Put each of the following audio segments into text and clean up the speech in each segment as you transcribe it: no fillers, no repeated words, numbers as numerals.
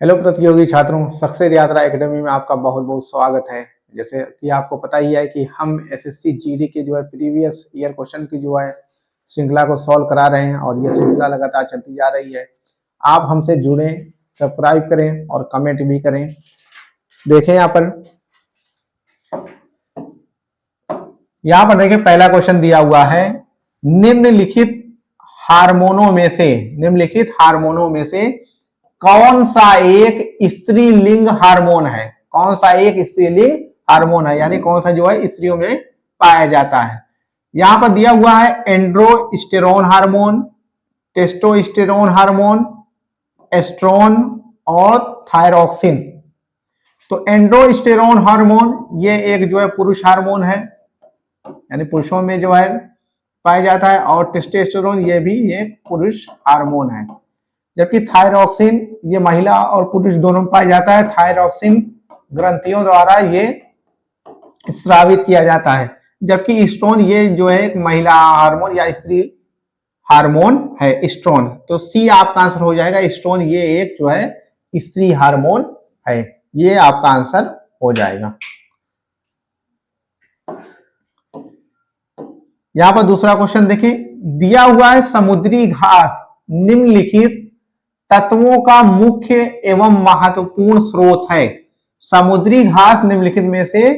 Hello प्रतियोगी छात्रों, success यात्रा एकेडमी में आपका बहुत बहुत स्वागत है। जैसे कि आपको पता ही है कि हम एसएससी जीडी के प्रीवियस ईयर क्वेश्चन की श्रृंखला को सॉल्व करा रहे हैं और ये श्रृंखला लगातार चलती जा रही है। आप हमसे जुड़ें, सब्सक्राइब करें और कमेंट भी करें। देखें यहाँ पर देखें, पहला क्वेश्चन दिया हुआ है, निम्नलिखित हार्मोनों में से कौन सा एक स्त्रीलिंग हार्मोन है? कौन सा एक स्त्रीलिंग हार्मोन है, यानी कौन सा स्त्रियों में पाया जाता है। यहां पर दिया हुआ है androsterone hormone, testosterone hormone, estrone और थायरोक्सिन। तो एंड्रोस्टेरोन हार्मोन ये एक पुरुष हार्मोन है, यानी पुरुषों में पाया जाता है, और टेस्टोस्टेरोन ये भी एक पुरुष हार्मोन है। जबकि थायरोक्सिन ये महिला और पुरुष दोनों में पाया जाता है। थायरोक्सिन ग्रंथियों द्वारा ये स्रावित किया जाता है, जबकि एस्ट्रोन ये एक महिला हार्मोन या स्त्री हार्मोन है, एस्ट्रोन। तो सी आपका आंसर हो जाएगा, एस्ट्रोन ये एक स्त्री हार्मोन है, ये आपका आंसर हो जाएगा। यहां पर दूसरा क्वेश्चन देखिए, दिया हुआ है समुद्री घास निम्नलिखित तत्वों का मुख्य एवं महत्वपूर्ण स्रोत है। समुद्री घास निम्नलिखित में से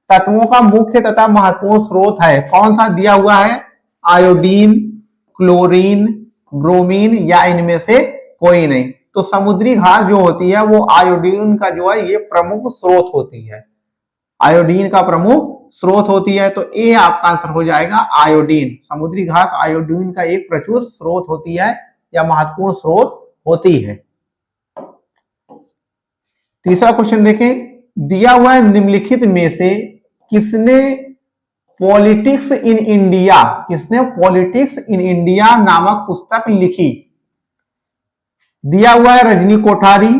तत्वों का मुख्य तथा महत्वपूर्ण स्रोत है। कौन सा दिया हुआ है? आयोडीन, क्लोरीन, ब्रोमीन या इनमें से कोई नहीं। तो समुद्री घास जो होती है वो आयोडीन का ये प्रमुख स्रोत होती है, आयोडीन का प्रमुख स्रोत होती है। तो ए आपका आंसर हो जाएगा आयोडीन। समुद्री घास आयोडीन का एक प्रचुर स्रोत होती है या महत्वपूर्ण स्रोत होती है। तीसरा क्वेश्चन देखें, दिया हुआ है निम्नलिखित में से किसने पॉलिटिक्स इन इंडिया नामक पुस्तक लिखी? दिया हुआ है रजनी कोठारी,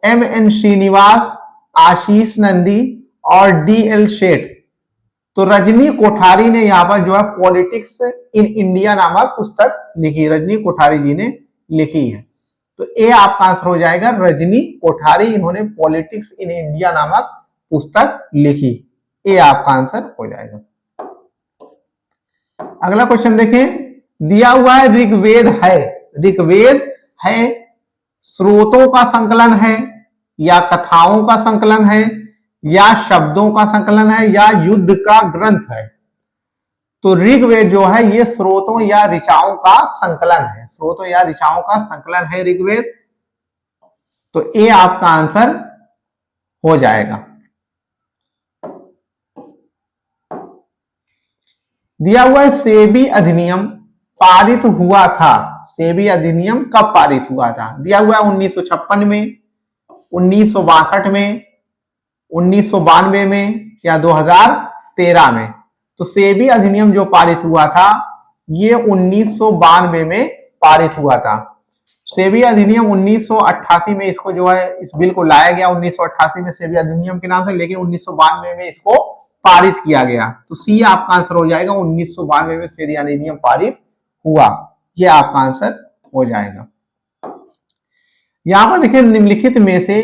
एम.एन. श्रीनिवास, आशीष नंदी और डी.एल. शेठ। तो रजनी कोठारी ने यहाँ पर पॉलिटिक्स इन इंडिया नामक पुस्तक लिखी, रजनी कोठारी जी ने लिखी है। तो ए आपका आंसर हो जाएगा रजनी कोठारी, इन्होंने पॉलिटिक्स इन इंडिया नामक पुस्तक लिखी। ए आपका आंसर हो जाएगा। अगला क्वेश्चन देखें, दिया हुआ है ऋग्वेद है स्रोतों का संकलन है या कथाओं का संकलन है या शब्दों का संकलन है या युद्ध का ग्रंथ है? तो ऋग्वेद ये स्रोतों या ऋचाओं का संकलन है, स्रोतों या ऋचाओं का संकलन है ऋग्वेद। तो ए आपका आंसर हो जाएगा। दिया हुआ है सेबी अधिनियम पारित हुआ था। सेबी अधिनियम कब पारित हुआ था? दिया हुआ है 1956 में, 1962 में, 1992 में या 2013 में। तो सेबी अधिनियम जो पारित हुआ था ये 1992 में पारित हुआ था। सेबी अधिनियम 1988 में इसको इस बिल को लाया गया, 1988 में सेबी अधिनियम के नाम से, लेकिन 1992 में इसको पारित किया गया। तो सी आपका आंसर हो जाएगा, 1992 में सेबी अधिनियम पारित हुआ, ये आपका आंसर हो जाएगा। यहां पर देखिए, निम्नलिखित में से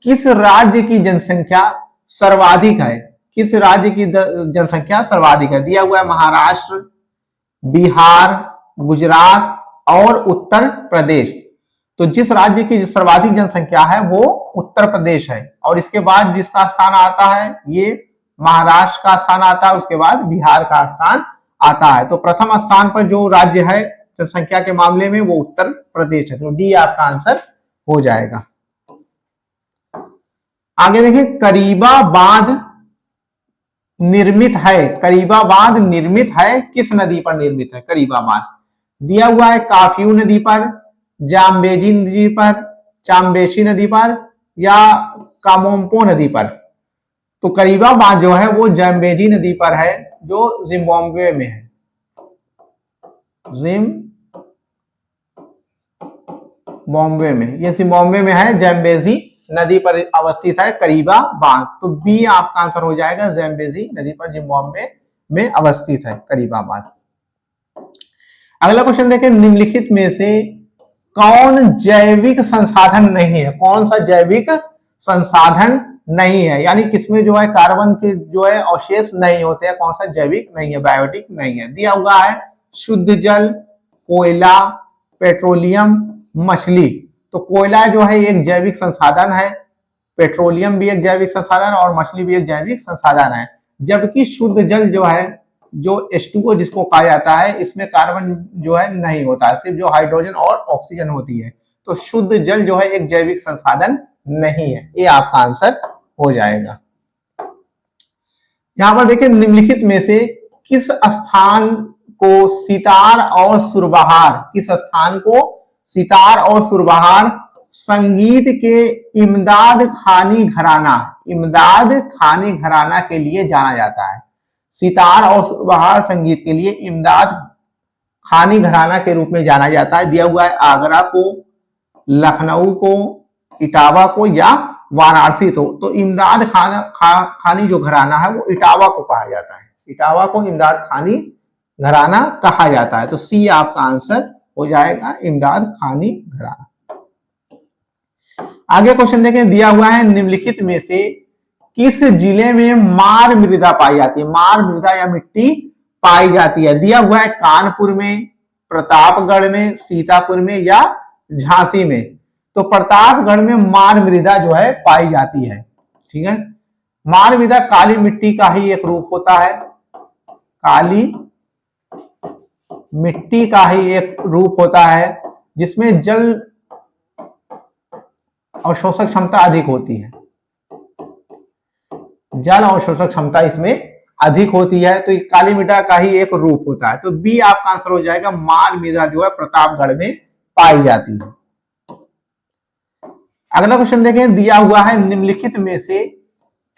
किस राज्य की जनसंख्या सर्वाधिक है? किस राज्य की जनसंख्या सर्वाधिक है? दिया हुआ है महाराष्ट्र, बिहार, गुजरात और उत्तर प्रदेश। तो जिस राज्य की सर्वाधिक जनसंख्या है वो उत्तर प्रदेश है, और इसके बाद जिसका स्थान आता है ये महाराष्ट्र का स्थान आता है, उसके बाद बिहार का स्थान आता है। तो प्रथम स्थान पर जो राज्य है जनसंख्या के मामले में वो उत्तर प्रदेश है। तो डी आपका आंसर हो जाएगा। आगे देखिए, करीबा बांध निर्मित है किस नदी पर निर्मित है? करीबा बांध दिया हुआ है काफियू नदी पर, जाम्बेजी नदी पर, चाम्बेशी नदी पर या कामोम्पो नदी पर। तो करीबा बांध वो जाम्बेजी नदी पर है, जो जिम्बाब्वे में है। जिम्बाब्वे में है, जाम्बेजी नदी पर अवस्थित है करीबा बांध। तो बी आपका आंसर हो जाएगा, जाम्बेजी नदी पर जिम्बाब्वे में अवस्थित है करीबा बांध। अगला क्वेश्चन देखें, निम्नलिखित में से कौन जैविक संसाधन नहीं है, कौन सा जैविक संसाधन नहीं है, यानी किसमें जो है कार्बन के जो है अवशेष नहीं होते हैं, कौन सा जैविक नहीं है, बायोटिक नहीं है। दिया हुआ है शुद्ध जल, कोयला, पेट्रोलियम, मछली। तो कोयला जो है एक जैविक संसाधन है, पेट्रोलियम भी एक जैविक संसाधन और मछली भी एक जैविक संसाधन है। जबकि शुद्ध जल जो है, जो H2O जिसको कहा जाता है, इसमें कार्बन जो है नहीं होता है, सिर्फ जो हाइड्रोजन और ऑक्सीजन होती है। तो शुद्ध जल जो है एक जैविक संसाधन नहीं है, ये आपका आंसर हो जाएगा। यहां पर देखिए निम्नलिखित में से किस स्थान को सितार और सुरबहार, किस स्थान को सितार और सुरबहार संगीत के इमदाद खानी घराना, इमदाद खानी घराना के लिए जाना जाता है। सितार और सुरबहार संगीत के लिए इमदाद खानी घराना के रूप में जाना जाता है। दिया हुआ है आगरा को, लखनऊ को, इटावा को या वाराणसी। तो इमदाद खानी जो घराना है वो इटावा को कहा जाता है, इटावा को इमदाद खानी घराना कहा जाता है। तो सी आपका आंसर हो जाएगा, इमदाद खानी घराना। आगे क्वेश्चन देखें, दिया हुआ है निम्नलिखित में से किस जिले में मार मृदा पाई जाती है, मार मृदा या मिट्टी पाई जाती है। दिया हुआ है कानपुर में, प्रतापगढ़ में, सीतापुर में या झांसी में। तो प्रतापगढ़ में मार मृदा जो है पाई जाती है। ठीक है, मार मृदा काली मिट्टी का ही एक रूप होता है, काली मिट्टी का ही एक रूप होता है जिसमें जल अवशोषक क्षमता अधिक होती है, जल अवशोषक क्षमता इसमें अधिक होती है। तो काली मृदा का ही एक रूप होता है। तो बी आपका आंसर हो जाएगा, मार मृदा जो है प्रतापगढ़ में पाई जाती है। अगला क्वेश्चन देखें, दिया हुआ है निम्नलिखित में से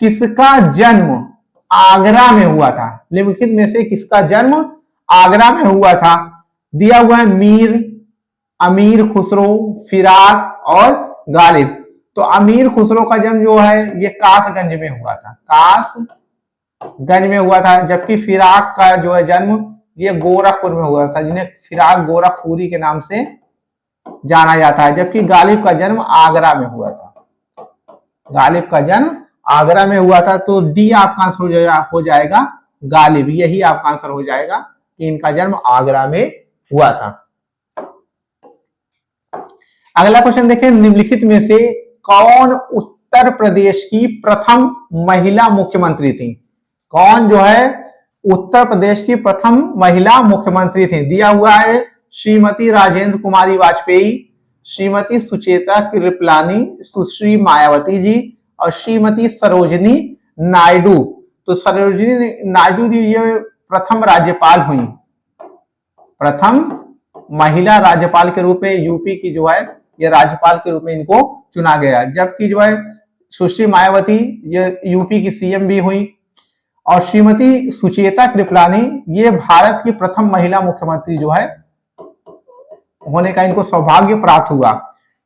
किसका जन्म आगरा में हुआ था, निम्नलिखित में से किसका जन्म आगरा में हुआ था। दिया हुआ है मीर, अमीर खुसरो, फिराक और गालिब। तो अमीर खुसरो का जन्म जो है ये कासगंज में हुआ था, कासगंज में हुआ था। जबकि फिराक का जो है जन्म ये गोरखपुर में हुआ था, जिन्हें फिराक गोरखपुरी के नाम से जाना जाता है। जबकि गालिब का जन्म आगरा में हुआ था, गालिब का जन्म आगरा में हुआ था। तो डी आपका आंसर हो जाएगा गालिब, यही आपका आंसर हो जाएगा कि इनका जन्म आगरा में हुआ था। अगला क्वेश्चन देखें, निम्नलिखित में से कौन उत्तर प्रदेश की प्रथम महिला मुख्यमंत्री थी, कौन जो है उत्तर प्रदेश की प्रथम महिला मुख्यमंत्री थी। दिया हुआ है श्रीमती राजेंद्र कुमारी वाजपेयी, श्रीमती सुचेता कृपलानी, सुश्री मायावती जी और श्रीमती सरोजिनी नायडू। तो सरोजिनी नायडू जी ये प्रथम राज्यपाल हुई, प्रथम महिला राज्यपाल के रूप में यूपी की जो है ये राज्यपाल के रूप में इनको चुना गया। जबकि जो है सुश्री मायावती ये यूपी की सीएम भी हुई और श्रीमती सुचेता कृपलानी ये भारत की प्रथम महिला मुख्यमंत्री जो है होने का इनको सौभाग्य प्राप्त हुआ।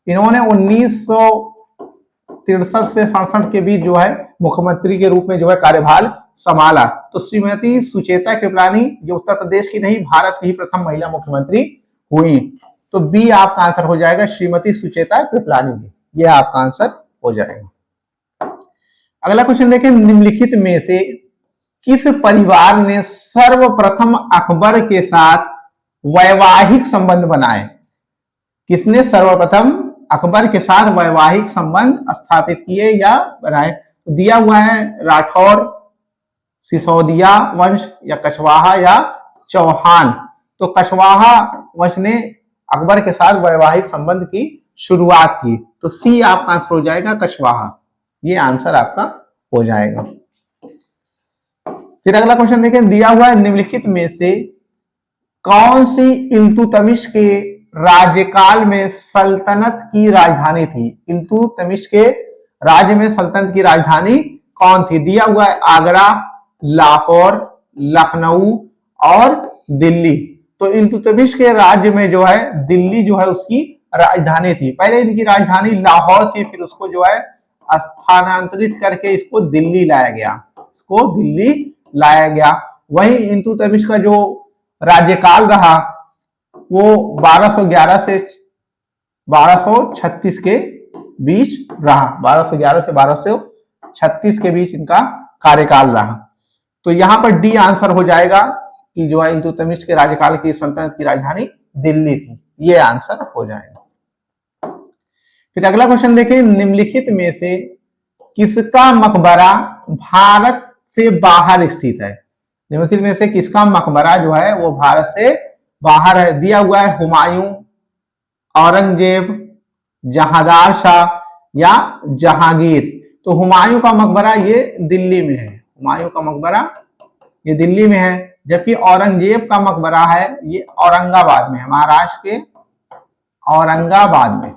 इन्होंने 1963 से 67 के बीच जो है मुख्यमंत्री के रूप में जो है कार्यभार संभाला। तो श्रीमती सुचेता कृपलानी ये उत्तर प्रदेश की नहीं भारत की ही प्रथम महिला मुख्यमंत्री हुई। तो बी आपका आंसर हो जाएगा, श्रीमती सुचेता कृपलानी जी, यह आपका आंसर हो जाएगा। अगला क्वेश्चन देखें, निम्नलिखित में से किस परिवार ने सर्वप्रथम अकबर के साथ वैवाहिक संबंध बनाए, किसने सर्वप्रथम अकबर के साथ वैवाहिक संबंध स्थापित किए या बनाए। तो दिया हुआ है राठौर, सिसोदिया वंश या कछवाहा या चौहान। तो कछवाहा वंश ने अकबर के साथ वैवाहिक संबंध की शुरुआत की। तो सी आपका आंसर हो जाएगा कछवाहा, ये आंसर आपका हो जाएगा। फिर अगला क्वेश्चन देखें, दिया हुआ है निम्नलिखित में से कौन सी इल्तुतमिश के राज्यकाल में सल्तनत की राजधानी थी, इल्तुतमिश के राज्य में सल्तनत की राजधानी कौन थी। दिया हुआ है आगरा, लाहौर, लखनऊ और दिल्ली। तो इल्तुतमिश के राज्य में जो है दिल्ली जो है उसकी राजधानी थी। पहले इनकी राजधानी लाहौर थी, फिर उसको जो है स्थानांतरित करके इसको दिल्ली लाया गया, इसको दिल्ली लाया गया। वहीं इल्तुतमिश का जो राज्यकाल रहा वो 1211 से 1236 के बीच रहा। 1211 से 1236 के बीच इनका कार्यकाल रहा। तो यहां पर डी आंसर हो जाएगा कि जो है इल्तुतमिश के राज्यकाल की सल्तनत की राजधानी दिल्ली थी, ये आंसर हो जाएगा। फिर अगला क्वेश्चन देखें, निम्नलिखित में से किसका मकबरा भारत से बाहर स्थित है? निम्नलिखित में से किसका मकबरा जो है वो भारत से बाहर है? दिया हुआ है हुमायूं, औरंगजेब, जहांदार शाह या जहांगीर। तो हुमायूं का मकबरा ये दिल्ली में है, हुमायूं का मकबरा ये दिल्ली में है, जबकि औरंगजेब का मकबरा है ये औरंगाबाद में है, महाराष्ट्र के औरंगाबाद में।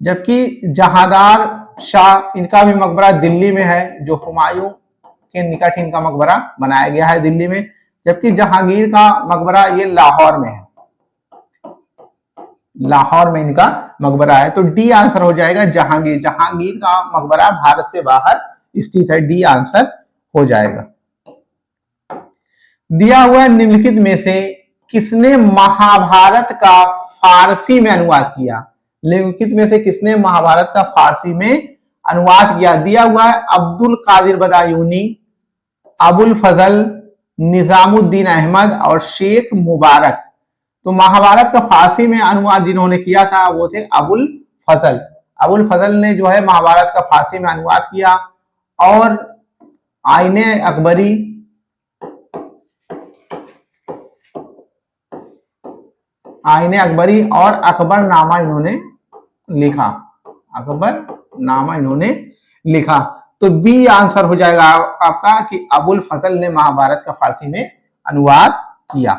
जबकि जहांदार शाह इनका भी मकबरा दिल्ली में है, जो हुमायूं के निकट इनका मकबरा बनाया गया है दिल्ली में। जबकि जहांगीर का मकबरा ये लाहौर में है, लाहौर में इनका मकबरा है। तो डी आंसर हो जाएगा जहांगीर। जहांगीर का मकबरा भारत से बाहर स्थित है, डी आंसर हो जाएगा। दिया हुआ निम्नलिखित में से किसने महाभारत का फारसी में अनुवाद किया? निम्नलिखित में से किसने महाभारत का फारसी में अनुवाद किया? दिया हुआ है अब्दुल कादिर बदायूनी, अबुल फजल, निजामुद्दीन अहमद और शेख मुबारक। तो महाभारत का फारसी में अनुवाद जिन्होंने किया था वो थे अबुल फजल। अबुल फजल ने जो है महाभारत का फारसी में अनुवाद किया। और आईने अकबरी, आईने अकबरी और अकबरनामा इन्होंने लिखा, अकबरनामा इन्होंने लिखा। तो बी आंसर हो जाएगा आपका कि अबुल फजल ने महाभारत का फारसी में अनुवाद किया।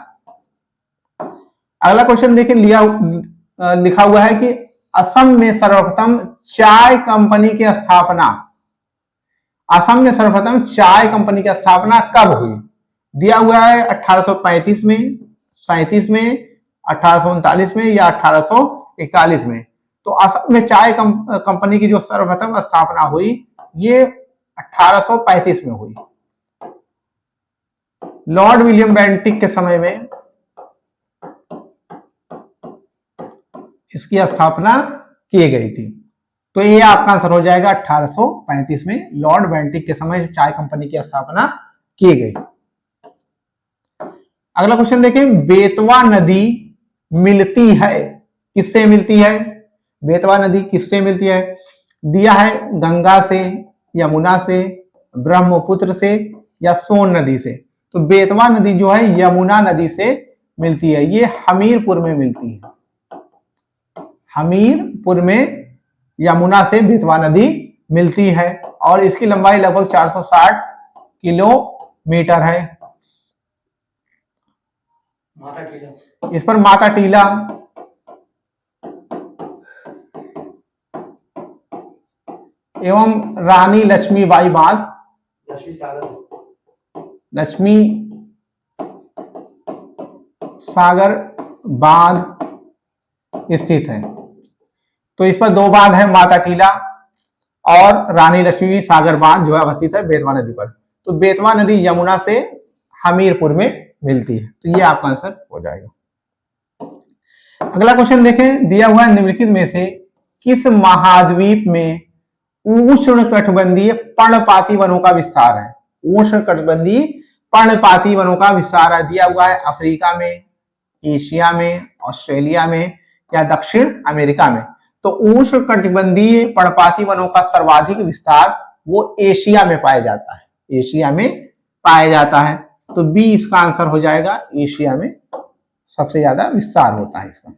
अगला क्वेश्चन देखिए, लिखा हुआ है कि असम में सर्वप्रथम चाय कंपनी की स्थापना, असम में सर्वप्रथम चाय कंपनी की स्थापना कब हुई? दिया हुआ है 1835 में, 37 में, 1839 में या 1841 में। तो असम में चाय कंपनी की जो सर्वप्रथम स्थापना हुई ये 1835 में हुई। लॉर्ड विलियम बेंटिक के समय में इसकी स्थापना की गई थी। तो ये आपका आंसर हो जाएगा 1835 में लॉर्ड बेंटिक के समय चाय कंपनी की स्थापना की गई। अगला क्वेश्चन देखें, बेतवा नदी मिलती है किससे मिलती है? बेतवा नदी किससे मिलती है? दिया है गंगा से, यमुना से, ब्रह्मपुत्र से या सोन नदी से। तो बेतवा नदी जो है यमुना नदी से मिलती है, ये हमीरपुर में मिलती है। हमीरपुर में यमुना से बेतवा नदी मिलती है और इसकी लंबाई लगभग 460 किलोमीटर है। इस पर माता टीला, एवं रानी लक्ष्मीबाई बांध, लक्ष्मी सागर बांध स्थित है। तो इस पर दो बांध है, माता टीला और रानी लक्ष्मी सागर बांध जो है अवस्थित है बेतवा नदी पर। तो बेतवा नदी यमुना से हमीरपुर में मिलती है, तो ये आपका आंसर हो जाएगा। अगला क्वेश्चन देखें, दिया हुआ निम्नलिखित में से किस महाद्वीप में उष्णकटिबंधीय पर्णपाती वनों का विस्तार है? उष्णकटिबंधीय पर्णपाती वनों का विस्तार है। दिया हुआ है अफ्रीका में, एशिया में, ऑस्ट्रेलिया में या दक्षिण अमेरिका में। तो उष्णकटिबंधीय पर्णपाती वनों का सर्वाधिक विस्तार वो एशिया में पाया जाता है, एशिया में पाया जाता है। तो बी इसका आंसर हो जाएगा, एशिया में सबसे ज्यादा विस्तार होता है इसका।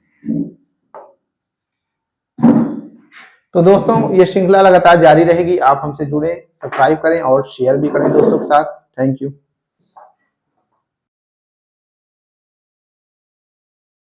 तो दोस्तों ये श्रृंखला लगातार जारी रहेगी, आप हमसे जुड़े, सब्सक्राइब करें और शेयर भी करें दोस्तों के साथ। Thank you.